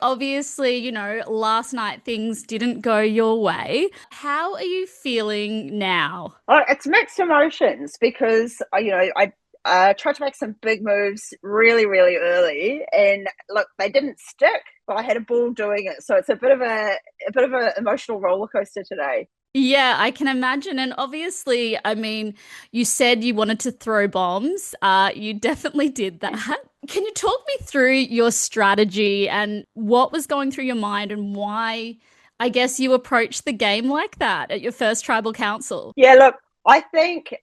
obviously, last night things didn't go your way. How are you feeling now? Oh, it's mixed emotions because I tried to make some big moves really, really early, and look, they didn't stick. But I had a ball doing it, so it's a bit of an emotional roller coaster today. Yeah, I can imagine. And obviously, I mean, you said you wanted to throw bombs. You definitely did that. Can you talk me through your strategy and what was going through your mind and why, I guess, you approached the game like that at your first tribal council? Yeah, look, I think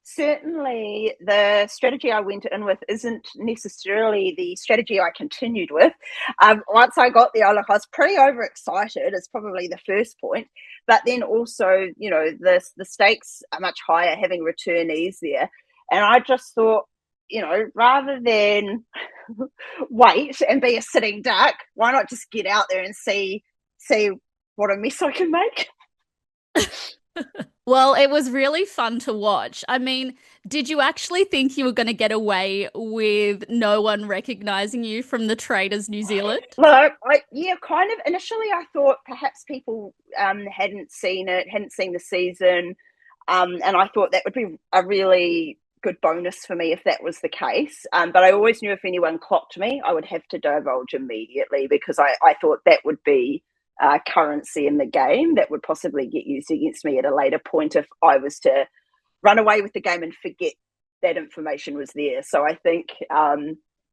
certainly the strategy I went in with isn't necessarily the strategy I continued with. Once I got there, look, I was pretty overexcited. It's probably the first point, but then also, the stakes are much higher having returnees there, and I just thought, rather than wait and be a sitting duck, why not just get out there and see what a mess I can make? Well, it was really fun to watch. I mean, did you actually think you were going to get away with no one recognizing you from the Traitors New Zealand? Look, yeah, kind of. Initially, I thought perhaps people hadn't seen it, hadn't seen the season, and I thought that would be a really good bonus for me if that was the case. But I always knew if anyone clocked me, I would have to divulge immediately because I thought that would be currency in the game that would possibly get used against me at a later point if I was to run away with the game and forget that information was there. So I think,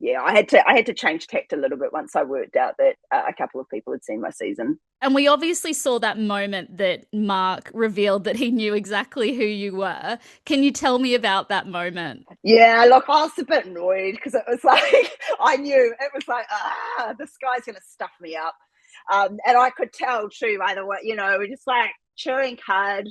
yeah, I had to change tact a little bit once I worked out that a couple of people had seen my season. And we obviously saw that moment that Mark revealed that he knew exactly who you were. Can you tell me about that moment? Yeah, look, I was a bit annoyed because it was like I knew it was like this guy's gonna stuff me up, and I could tell too by the way we're just like chewing cud,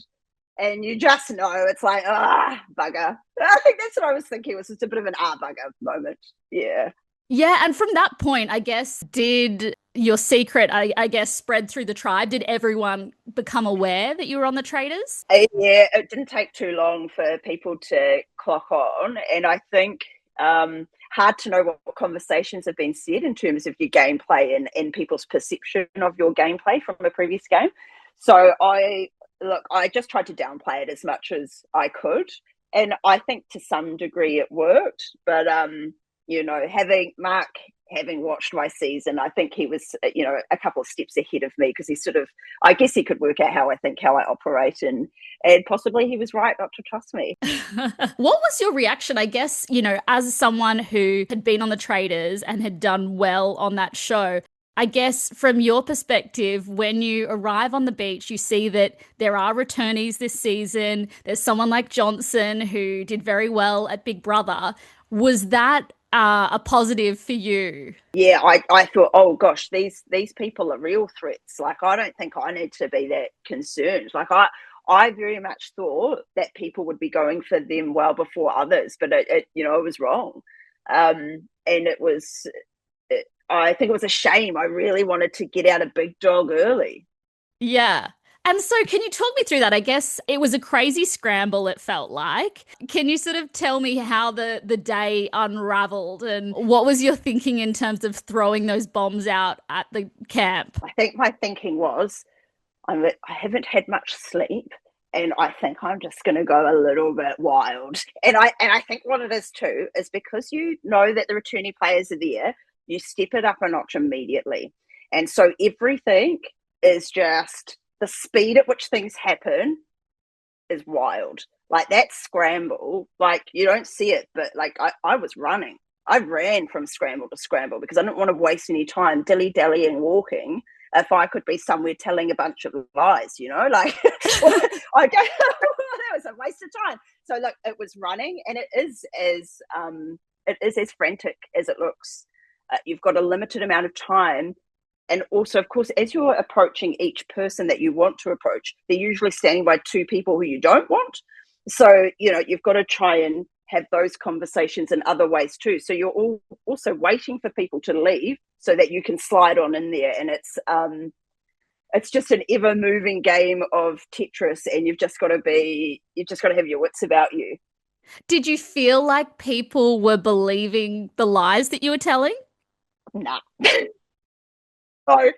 and you just know it's like bugger. I think that's what I was thinking was just a bit of an bugger moment. Yeah. Yeah, and from that point, I guess, did your secret, I guess, spread through the tribe? Did everyone become aware that you were on the Traitors? Yeah, it didn't take too long for people to clock on, and I think hard to know what conversations have been said in terms of your gameplay and people's perception of your gameplay from a previous game. So I just tried to downplay it as much as I could, and I think to some degree it worked. But having Mark having watched my season, I think he was, a couple of steps ahead of me because he sort of, I guess he could work out how I think, how I operate, and possibly he was right not to trust me. What was your reaction, I guess, as someone who had been on the Traitors and had done well on that show? I guess from your perspective, when you arrive on the beach, you see that there are returnees this season. There's someone like Johnson who did very well at Big Brother. Was that a positive for you? Yeah, I thought, oh gosh, these people are real threats. Like I don't think I need to be that concerned. Like I very much thought that people would be going for them well before others, but it was wrong. And I think it was a shame. I really wanted to get out a big dog early. Yeah. And so, can you talk me through that? I guess it was a crazy scramble, it felt like. Can you sort of tell me how the day unraveled and what was your thinking in terms of throwing those bombs out at the camp? I think my thinking was, I haven't had much sleep, and I think I'm just going to go a little bit wild. And I think what it is too is because you know that the returning players are there, you step it up a notch immediately, and so everything is just the speed at which things happen is wild. Like that scramble, like you don't see it, but like I was running. I ran from scramble to scramble because I didn't want to waste any time dilly dallying walking if I could be somewhere telling a bunch of lies, like I that was a waste of time. So like it was running, and it is as frantic as it looks. You've got a limited amount of time, and also, of course, as you're approaching each person that you want to approach, they're usually standing by two people who you don't want. So, you've got to try and have those conversations in other ways too. So you're all also waiting for people to leave so that you can slide on in there. And it's just an ever moving game of Tetris, and you've just got to have your wits about you. Did you feel like people were believing the lies that you were telling? Nah. So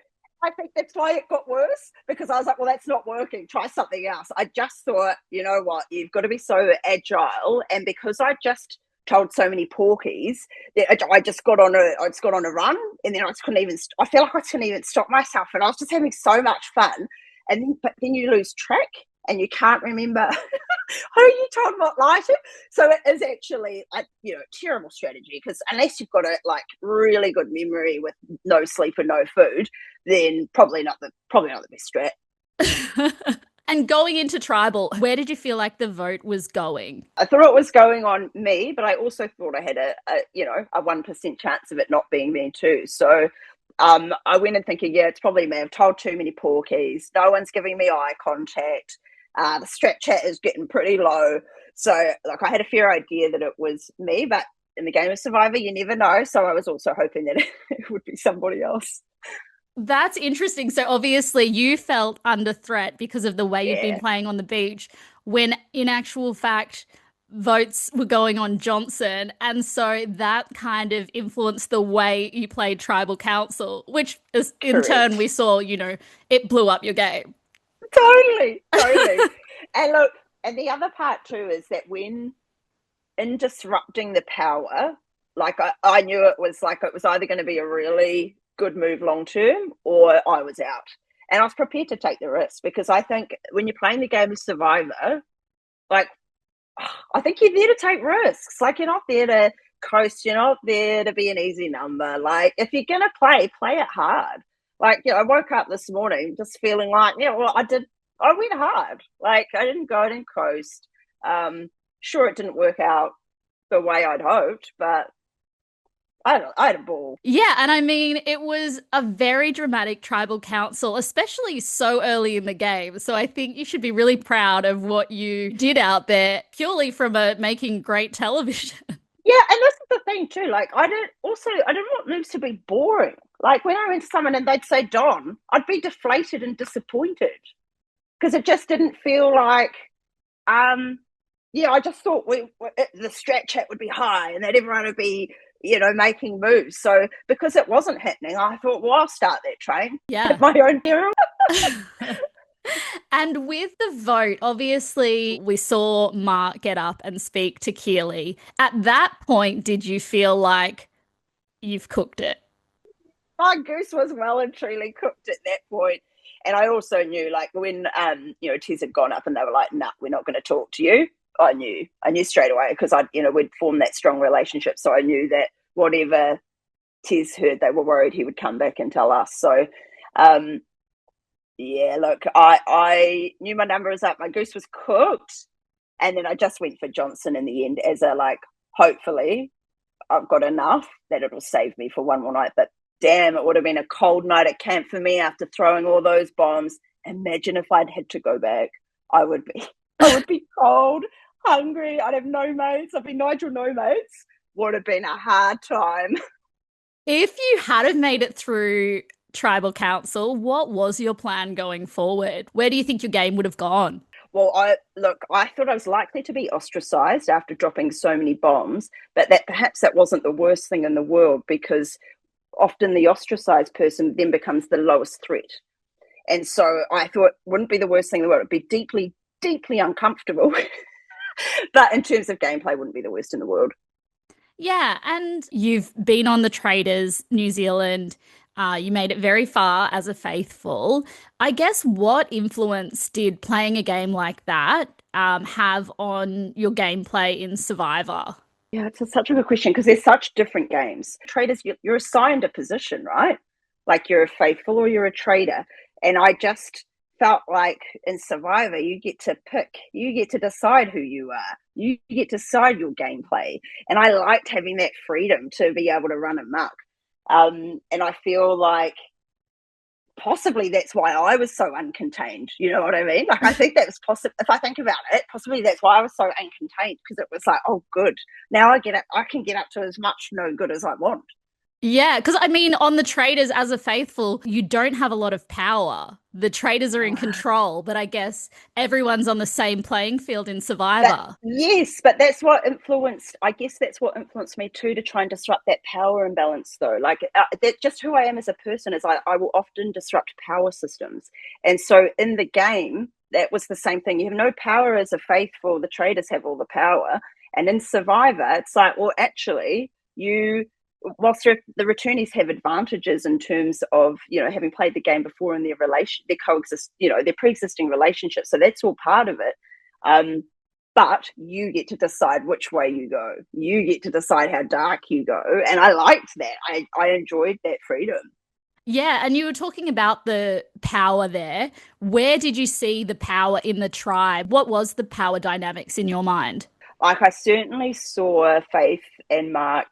I think that's why it got worse, because I was like, well, that's not working. Try something else. I just thought, you know what, you've got to be so agile. And because I just told so many porkies, I just got on a run, and then I just couldn't even. I feel like I couldn't even stop myself, and I was just having so much fun. But then you lose track, and you can't remember who you told what lie to. So it is actually a terrible strategy, because unless you've got a like really good memory with no sleep and no food, then probably not the best strat. And going into tribal, where did you feel like the vote was going? I thought it was going on me, but I also thought I had a 1% chance of it not being me too. So I went in thinking, yeah, it's probably me. I've told too many porkies. No one's giving me eye contact. The strat chat is getting pretty low. So like I had a fair idea that it was me, but in the game of Survivor, you never know. So I was also hoping that it would be somebody else. That's interesting. So obviously you felt under threat because of the way you've been Yeah, playing on the beach, when in actual fact votes were going on Johnson. And so that kind of influenced the way you played tribal council, which is in turn we correct. saw, it blew up your game. Totally, totally. And look, and the other part too is that when in disrupting the power, like I knew it was either going to be a really good move long term, or I was out. And I was prepared to take the risk, because I think when you're playing the game of Survivor, like I think you're there to take risks. Like you're not there to coast, you're not there to be an easy number. Like if you're gonna play it hard. Like, I woke up this morning just feeling like, yeah, well, I went hard. Like I didn't coast. Sure, it didn't work out the way I'd hoped, but I had a ball. Yeah, and I mean, it was a very dramatic tribal council, especially so early in the game. So I think you should be really proud of what you did out there, purely from making great television. Yeah, and this is the thing too. Like I didn't want moves to be boring. Like when I went to someone and they'd say Don, I'd be deflated and disappointed, because it just didn't feel like I just thought the strat chat would be high and that everyone would be, making moves. So because it wasn't happening, I thought, well, I'll start that train at Yeah. my own peril. And with the vote, obviously, we saw Mark get up and speak to Keely. At that point, did you feel like you've cooked it? My goose was well and truly cooked at that point. And I also knew, like, when Tez had gone up and they were like, "Nah, we're not going to talk to you." I knew straight away, because we'd formed that strong relationship. So I knew that whatever Tez heard, they were worried he would come back and tell us. So, yeah, look, I knew my number was up. My goose was cooked, and then I just went for Johnson in the end as a like. Hopefully, I've got enough that it'll save me for one more night. But damn, it would have been a cold night at camp for me after throwing all those bombs. Imagine if I'd had to go back. I would be cold, hungry. I'd have no mates. I'd be Nigel no mates. Would have been a hard time. If you had have made it through tribal council, what was your plan going forward? Where do you think your game would have gone? Well, I thought I was likely to be ostracized after dropping so many bombs, but that perhaps that wasn't the worst thing in the world, because often the ostracized person then becomes the lowest threat. And so I thought it wouldn't be the worst thing in the world. It'd be deeply, deeply uncomfortable. But in terms of gameplay, wouldn't be the worst in the world. Yeah, and you've been on the Traitors New Zealand. You made it very far as a faithful. I guess what influence did playing a game like that have on your gameplay in Survivor? Yeah, it's such a good question, because there's such different games. Traders, you're assigned a position, right? Like you're a faithful or you're a trader. And I just felt like in Survivor, you get to pick, you get to decide who you are, you get to decide your gameplay. And I liked having that freedom to be able to run amok. And I feel like possibly that's why I was so uncontained. You know what I mean? Like, I think that was possible. If I think about it, possibly that's why I was so uncontained, because it was like, oh, good. Now I can get up to as much no good as I want. Yeah, because I mean, on the Traitors as a faithful, you don't have a lot of power. The Traitors are in control, but I guess everyone's on the same playing field in But Survivor. yes, but that's what influenced. I guess that's what influenced me too to try and disrupt that power imbalance. Though, like that's just who I am as a person. Is I will often disrupt power systems, and so in the game, that was the same thing. You have no power as a faithful. The traders have all the power, and in Survivor, it's like, well, actually, you. Whilst the returnees have advantages in terms of having played the game before in their coexist, their pre-existing relationship, so that's all part of it. Um, but you get to decide which way you go. You get to decide how dark you go. And I liked that. I enjoyed that freedom. Yeah, and you were talking about the power there. Where did you see the power in the tribe? What was the power dynamics in your mind? Like, I certainly saw Faith and Mark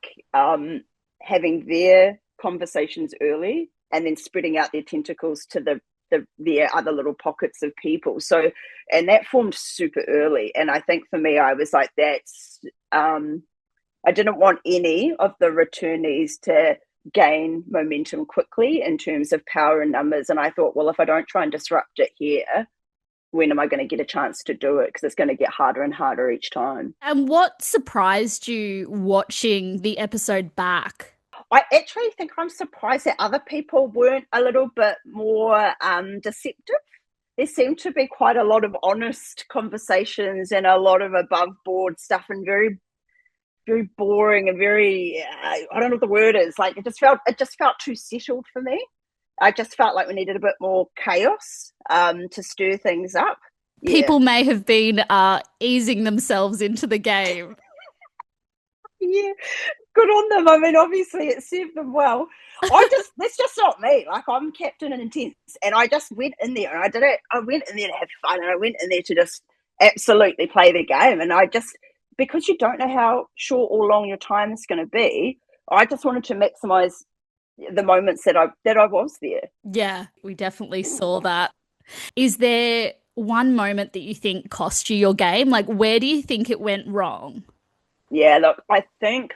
having their conversations early and then spreading out their tentacles to their other little pockets of people. So, and that formed super early. And I think for me, I was like, I didn't want any of the returnees to gain momentum quickly in terms of power and numbers. And I thought, well, if I don't try and disrupt it here, when am I going to get a chance to do it? Because it's going to get harder and harder each time. And what surprised you watching the episode back? I actually think I'm surprised that other people weren't a little bit more deceptive. There seemed to be quite a lot of honest conversations and a lot of above board stuff and very very boring and very I don't know what the word is. Like it just felt too settled for me. I just felt like we needed a bit more chaos to stir things up. Yeah. People may have been easing themselves into the game. Yeah. Good on them. I mean, obviously it served them well. That's just not me. Like, I'm captain and intense. And I just went in there and I did it. I went in there to have fun and I went in there to just absolutely play the game. And because you don't know how short or long your time is going to be, I just wanted to maximize the moments that I was there. Yeah, we definitely saw that. Is there one moment that you think cost you your game? Like, where do you think it went wrong? Yeah, look, I think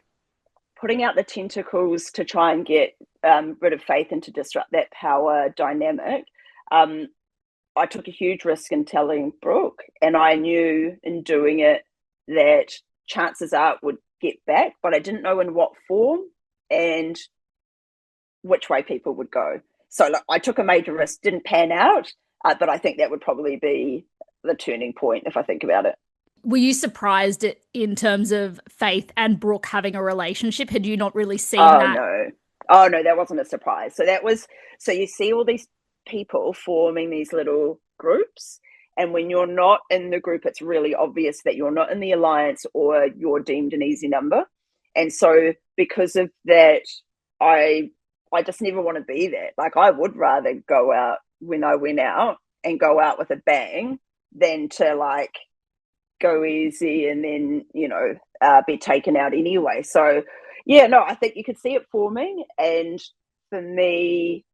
putting out the tentacles to try and get rid of Faith and to disrupt that power dynamic, um, I took a huge risk in telling Brooke, and I knew in doing it that chances are it would get back, but I didn't know in what form and which way people would go. So look, I took a major risk, didn't pan out, but I think that would probably be the turning point if I think about it. Were you surprised in terms of Faith and Brooke having a relationship? Had you not really seen Oh that? no. Oh no, that wasn't a surprise. So you see all these people forming these little groups. And when you're not in the group, it's really obvious that you're not in the alliance or you're deemed an easy number. And so because of that, I just never want to be that. Like, I would rather go out when I went out and go out with a bang than to like go easy and then be taken out anyway. So yeah, no, I think you could see it forming. And for me,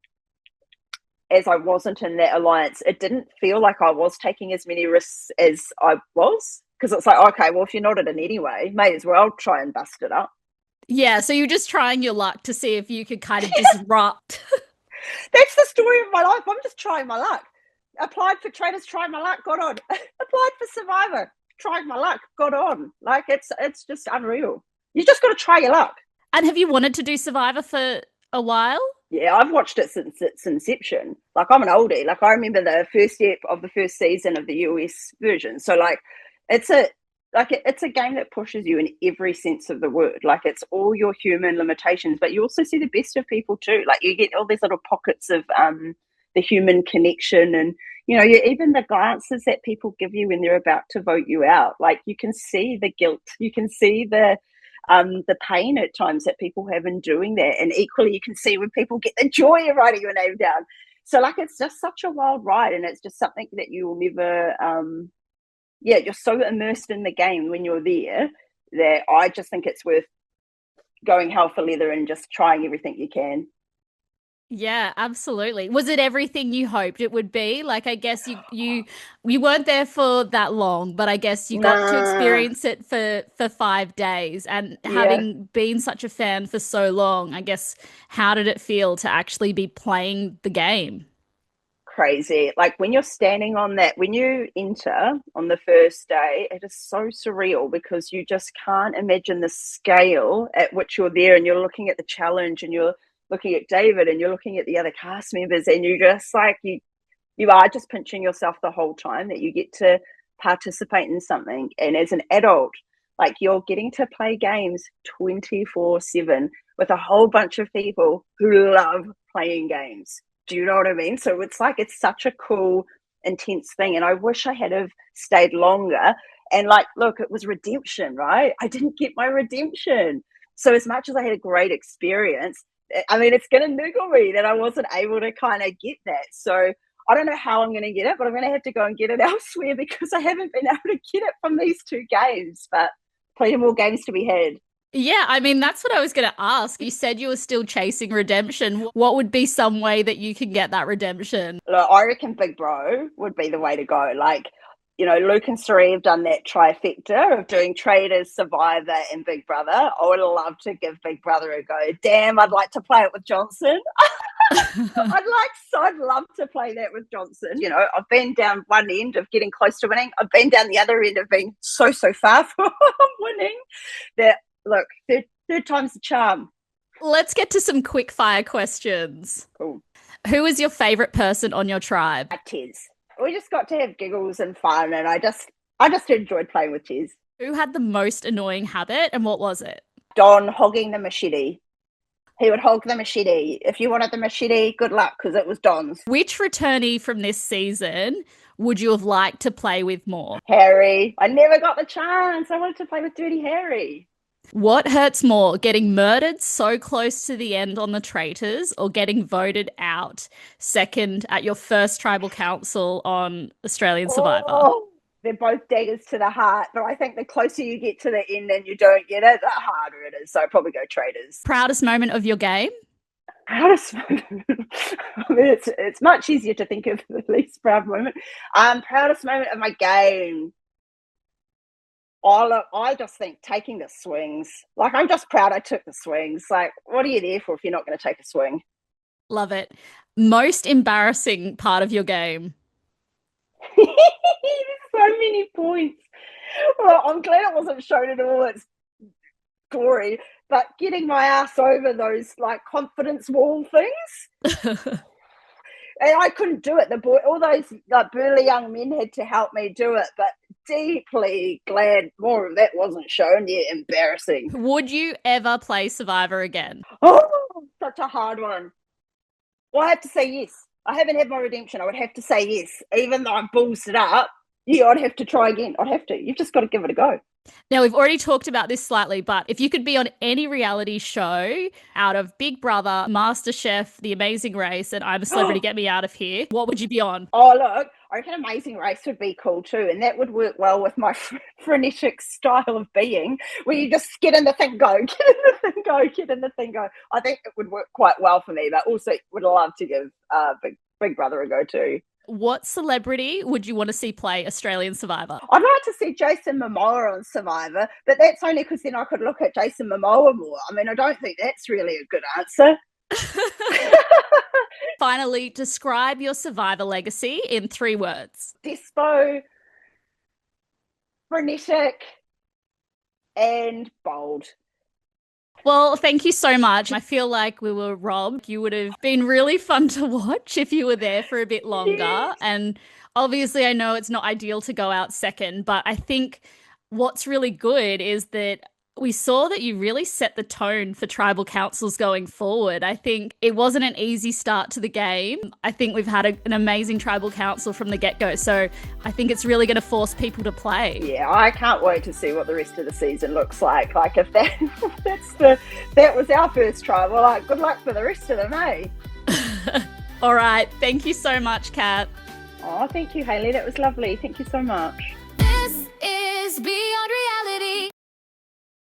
as I wasn't in that alliance, it didn't feel like I was taking as many risks as I was, because it's like, okay, well, if you're not in it anyway, may as well try and bust it up. Yeah, so you're just trying your luck to see if you could kind of disrupt. That's the story of my life. I'm just trying my luck. Applied for Traitors, tried my luck, got on. Applied for Survivor, tried my luck, got on. Like, it's just unreal. You just got to try your luck. And have you wanted to do Survivor for a while? Yeah, I've watched it since its inception. Like, I'm an oldie. Like, I remember the first step of the first season of the US version. So like, it's a it's a game that pushes you in every sense of the word. Like, it's all your human limitations, but you also see the best of people too. Like, you get all these little pockets of the human connection, and even the glances that people give you when they're about to vote you out. Like, you can see the guilt, you can see the pain at times that people have in doing that, and equally you can see when people get the joy of writing your name down. So like, it's just such a wild ride, and it's just something that you will never you're so immersed in the game when you're there that I just think it's worth going hell for leather and just trying everything you can. Yeah, absolutely. Was it everything you hoped it would be? Like, I guess you weren't there for that long, but I guess you got to Nah, experience it for 5 days. And yeah. having been such a fan for so long, I guess, how did it feel to actually be playing the game? Crazy. Like when you're standing on that, when you enter on the first day, it is so surreal because you just can't imagine the scale at which you're there and you're looking at the challenge and you're looking at David and you're looking at the other cast members and you just like you are just pinching yourself the whole time that you get to participate in something. And as an adult, like you're getting to play games 24/7 with a whole bunch of people who love playing games. Do you know what I mean? So it's like it's such a cool, intense thing. And I wish I had have stayed longer. And like, look, it was redemption, right? I didn't get my redemption. So as much as I had a great experience, I mean, it's going to niggle me that I wasn't able to kind of get that. So I don't know how I'm going to get it, but I'm going to have to go and get it elsewhere because I haven't been able to get it from these two games. But plenty more games to be had. Yeah, I mean, that's what I was going to ask. You said you were still chasing redemption. What would be some way that you can get that redemption? Look, I reckon Big Bro would be the way to go. Like, you know, Luke and Sari have done that trifecta of doing Traitors, Survivor, and Big Brother. I would love to give Big Brother a go. Damn, I'd like to play it with Johnson. I'd love to play that with Johnson. You know, I've been down one end of getting close to winning. I've been down the other end of being so far from winning. That look, third time's the charm. Let's get to some quick fire questions. Cool. Who is your favorite person on your tribe? Tez. We just got to have giggles and fun, and I just enjoyed playing with Tez. Who had the most annoying habit and what was it? Don hogging the machete. He would hog the machete. If you wanted the machete, good luck because it was Don's. Which returnee from this season would you have liked to play with more? Harry. I never got the chance. I wanted to play with Dirty Harry. What hurts more, getting murdered so close to the end on the Traitors or getting voted out second at your first tribal council on Australian Survivor? Oh, they're both daggers to the heart, but I think the closer you get to the end and you don't get it, the harder it is. So I'd probably go Traitors. Proudest moment of your game? Proudest moment. I mean, it's much easier to think of the least proud moment. Proudest moment of my game. I just think taking the swings. Like, I'm just proud I took the swings. Like, what are you there for if you're not going to take a swing? Love it. Most embarrassing part of your game? So many points. Well, I'm glad it wasn't shown in all its glory, but getting my ass over those like confidence wall things. And I couldn't do it. All those like burly young men had to help me do it, but deeply glad more of that wasn't shown. Yeah, embarrassing. Would you ever play Survivor again? Oh, such a hard one. Well, I have to say yes. I haven't had my redemption. I would have to say yes. Even though I ballsed it up, yeah, I'd have to try again. I'd have to. You've just got to give it a go. Now, we've already talked about this slightly, but if you could be on any reality show out of Big Brother, MasterChef, The Amazing Race, and I'm a Celebrity, Get Me Out of Here, what would you be on? Oh, look, I reckon Amazing Race would be cool too. And that would work well with my frenetic style of being, where you just get in the thing, go, get in the thing, go, get in the thing, go. I think it would work quite well for me, but also would love to give Big Brother a go too. What celebrity would you want to see play Australian Survivor? I'd like to see Jason Momoa on Survivor, but that's only because then I could look at Jason Momoa more. I mean, I don't think that's really a good answer. Finally, describe your Survivor legacy in 3 words. Despo, frenetic, and bold. Well, thank you so much. I feel like we were robbed. You would have been really fun to watch if you were there for a bit longer. Yes. And obviously, I know it's not ideal to go out second, but I think what's really good is that we saw that you really set the tone for tribal councils going forward. I think it wasn't an easy start to the game. I think we've had an amazing tribal council from the get-go. So I think it's really going to force people to play. Yeah, I can't wait to see what the rest of the season looks like. Like if that was our first tribal, like good luck for the rest of them, eh? All right. Thank you so much, Kat. Oh, thank you, Hayley. That was lovely. Thank you so much. This is Beyond Reality.